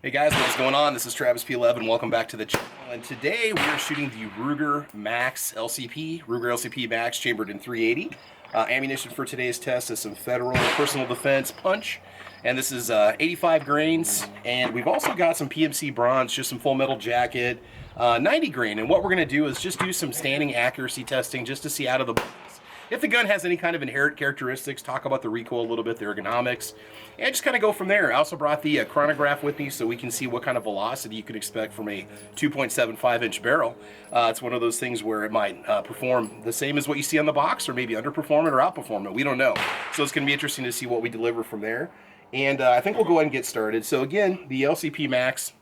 Hey guys, what's going on? This is Travis P11. Welcome back to the channel. And today we are shooting the Ruger Max LCP, Ruger LCP Max chambered in 380. Ammunition for today's test is some Federal Personal Defense punch. And this is 85 grains. And we've also got some PMC Bronze, just some full metal jacket, 90 grain. And what we're going to do is just do some standing accuracy testing just to see out of the box if the gun has any kind of inherent characteristics, talk about the recoil a little bit, the ergonomics, and just kind of go from there. I also brought the Chronograph with me so we can see what kind of velocity you can expect from a 2.75-inch barrel. It's one of those things where it might perform the same as what you see on the box, or maybe underperform it or outperform it. We don't know. So it's going to be interesting to see what we deliver from there. And I think we'll go ahead and get started. So again, the LCP Max,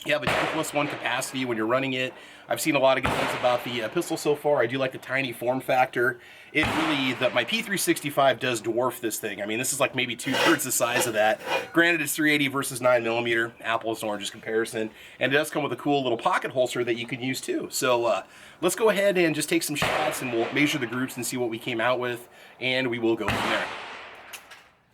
you have a 2+1 capacity when you're running it. I've seen a lot of good things about the pistol so far. I do like the tiny form factor. It really, my P365 does dwarf this thing. I mean, this is like maybe 2/3 the size of that. Granted, it's 380 versus 9mm, apples to oranges comparison. And it does come with a cool little pocket holster that you can use too. So let's go ahead and just take some shots and we'll measure the groups and see what we came out with. And we will go from there.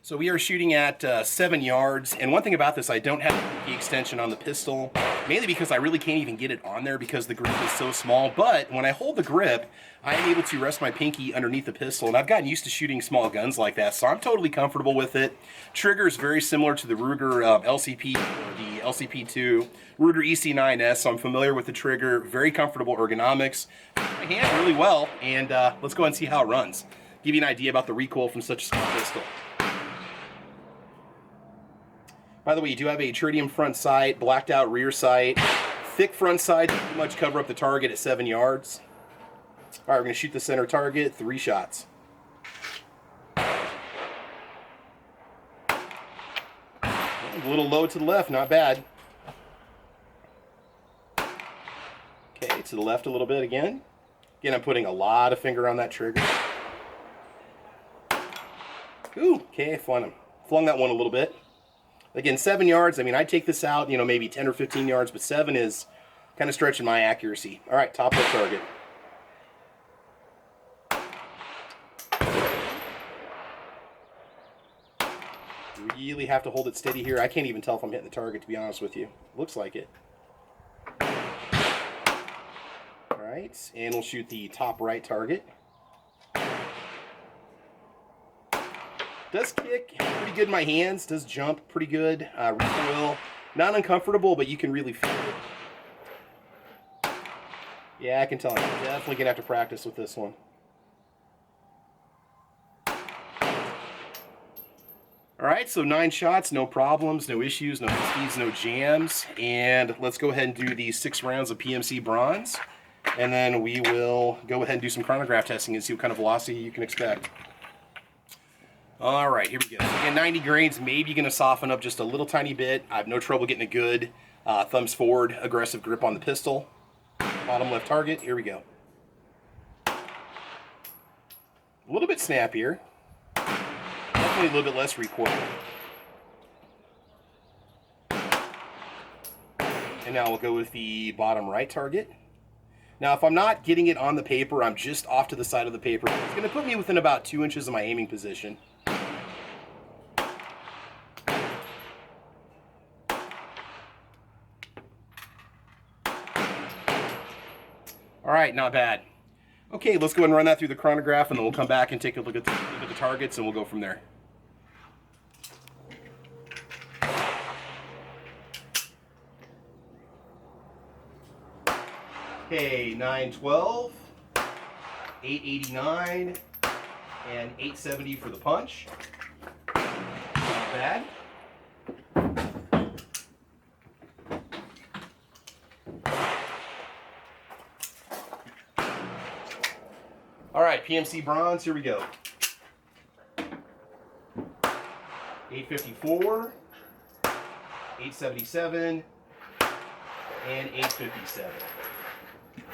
So we are shooting at 7 yards, and one thing about this, I don't have the extension on the pistol, mainly because I really can't even get it on there because the grip is so small, but when I hold the grip, I am able to rest my pinky underneath the pistol, and I've gotten used to shooting small guns like that, so I'm totally comfortable with it. Trigger is very similar to the Ruger LCP, or the LCP2, Ruger EC9S, so I'm familiar with the trigger, very comfortable ergonomics, my hand really well, and let's go ahead and see how it runs. Give you an idea about the recoil from such a small pistol. By the way, you do have a tritium front sight, blacked out rear sight, thick front sight to pretty much cover up the target at 7 yards. All right, we're going to shoot the center target, 3 shots. A little low to the left, not bad. Okay, to the left a little bit again. Again, I'm putting a lot of finger on that trigger. Ooh, okay, flung that one a little bit. Again, 7 yards, I mean, I'd take this out, maybe 10 or 15 yards, but 7 is kind of stretching my accuracy. All right, top left target. Really have to hold it steady here. I can't even tell if I'm hitting the target, to be honest with you. Looks like it. All right, and we'll shoot the top right target. Does kick pretty good in my hands, does jump pretty good, recoil, not uncomfortable, but you can really feel it. Yeah, I can tell. I'm definitely going to have to practice with this one. Alright, so 9 shots, no problems, no issues, no misfeeds, no jams, and let's go ahead and do the 6 rounds of PMC Bronze, and then we will go ahead and do some chronograph testing and see what kind of velocity you can expect. All right, here we go. Again, 90 grains, maybe going to soften up just a little tiny bit. I have no trouble getting a good thumbs forward, aggressive grip on the pistol. Bottom left target, here we go. A little bit snappier. Definitely a little bit less recoil. And now we'll go with the bottom right target. Now, if I'm not getting it on the paper, I'm just off to the side of the paper. It's going to put me within about 2 inches of my aiming position. All right, not bad. Okay, let's go ahead and run that through the chronograph, and then we'll come back and take a look at the targets, and we'll go from there. Okay, 912, 889, and 870 for the punch. Not bad. All right, PMC Bronze, here we go. 854, 877, and 857.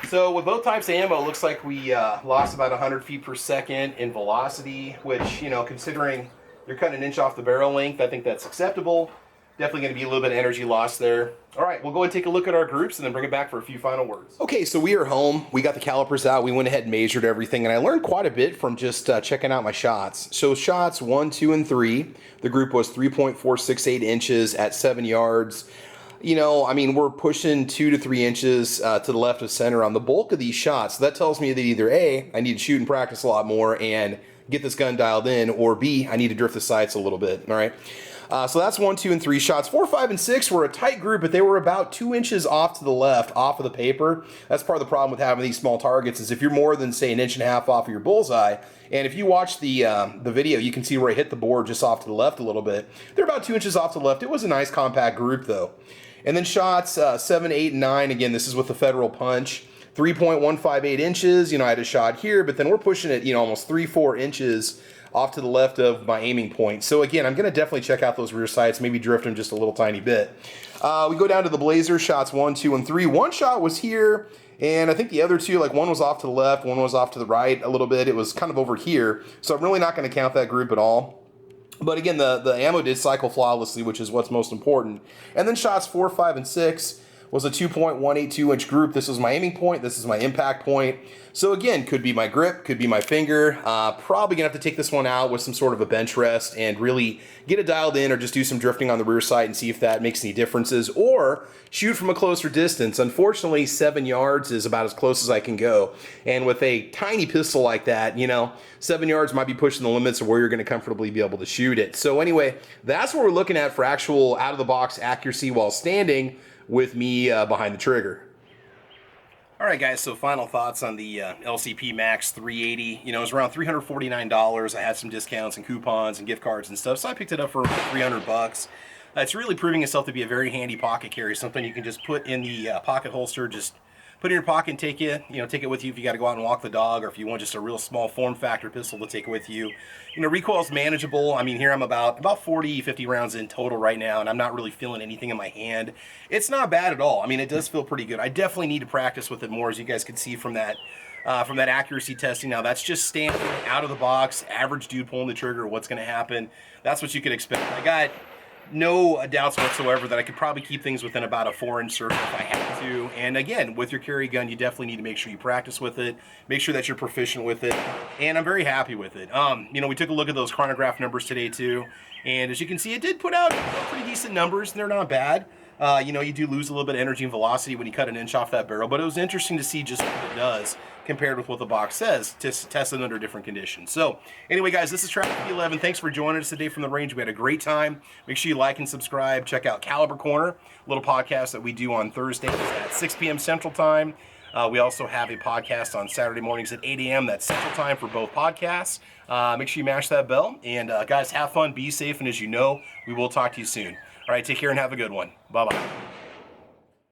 So with both types of ammo, it looks like we lost about 100 feet per second in velocity, which, considering you're cutting an inch off the barrel length, I think that's acceptable. Definitely going to be a little bit of energy loss there. All right, we'll go ahead and take a look at our groups and then bring it back for a few final words. Okay, so we are home. We got the calipers out. We went ahead and measured everything, and I learned quite a bit from just checking out my shots. So shots 1, 2, and 3, the group was 3.468 inches at 7 yards. you know, I mean, we're pushing 2 to 3 inches to the left of center on the bulk of these shots. So that tells me that either A, I need to shoot and practice a lot more and get this gun dialed in, or B, I need to drift the sights a little bit, all right? So that's 1, 2, and 3 shots. 4, 5, and 6 were a tight group, but they were about 2 inches off to the left, off of the paper. That's part of the problem with having these small targets, is if you're more than, say, 1.5 inches off of your bullseye, and if you watch the video, you can see where I hit the board just off to the left a little bit. They're about 2 inches off to the left. It was a nice compact group, though. And then shots 7, 8, and 9, again, this is with the Federal Punch. 3.158 inches, you know, I had a shot here, but then we're pushing it, you know, almost 3, 4 inches off to the left of my aiming point. So again, I'm going to definitely check out those rear sights, maybe drift them just a little tiny bit. We go down to the Blazer, shots 1, 2, and 3. One shot was here, and I think the other two, like one was off to the left, one was off to the right a little bit. It was kind of over here, so I'm really not going to count that group at all. But again, the ammo did cycle flawlessly, which is what's most important. And then shots 4, 5, and 6 was a 2.182 inch group. This is my aiming point, this is my impact point. So again, could be my grip, could be my finger. Probably gonna have to take this one out with some sort of a bench rest and really get it dialed in, or just do some drifting on the rear sight and see if that makes any differences, or shoot from a closer distance. Unfortunately, 7 yards is about as close as I can go. And with a tiny pistol like that, you know, 7 yards might be pushing the limits of where you're gonna comfortably be able to shoot it. So anyway, that's what we're looking at for actual out-of-the-box accuracy while standing with me behind the trigger. All right, guys, so final thoughts on the LCP Max 380. You know, it was around $349. I had some discounts and coupons and gift cards and stuff, so I picked it up for about 300 bucks. It's really proving itself to be a very handy pocket carry, something you can just put in the pocket holster, just put in your pocket and take it with you if you got to go out and walk the dog, or if you want just a real small form factor pistol to take with you. You know, recoil's manageable. I mean, here I'm about 40, 50 rounds in total right now, and I'm not really feeling anything in my hand. It's not bad at all. I mean, it does feel pretty good. I definitely need to practice with it more, as you guys can see from that accuracy testing. Now, that's just standing out of the box, average dude pulling the trigger. What's going to happen? That's what you could expect. I got no doubts whatsoever that I could probably keep things within about a 4-inch circle if I had to. And again, with your carry gun, you definitely need to make sure you practice with it, make sure that you're proficient with it, and I'm very happy with it. You know, we took a look at those chronograph numbers today too, and as you can see, it did put out pretty decent numbers. They're not bad. You know, you do lose a little bit of energy and velocity when you cut an inch off that barrel, but it was interesting to see just what it does compared with what the box says, tested under different conditions. So anyway, guys, this is Travis P11. Thanks for joining us today from the range. We had a great time. Make sure you like and subscribe. Check out Caliber Corner, a little podcast that we do on Thursdays at 6 p.m. Central Time. We also have a podcast on Saturday mornings at 8 a.m. That's Central Time for both podcasts. Make sure you mash that bell. And guys, have fun, be safe, and as you know, we will talk to you soon. All right, take care and have a good one. Bye-bye.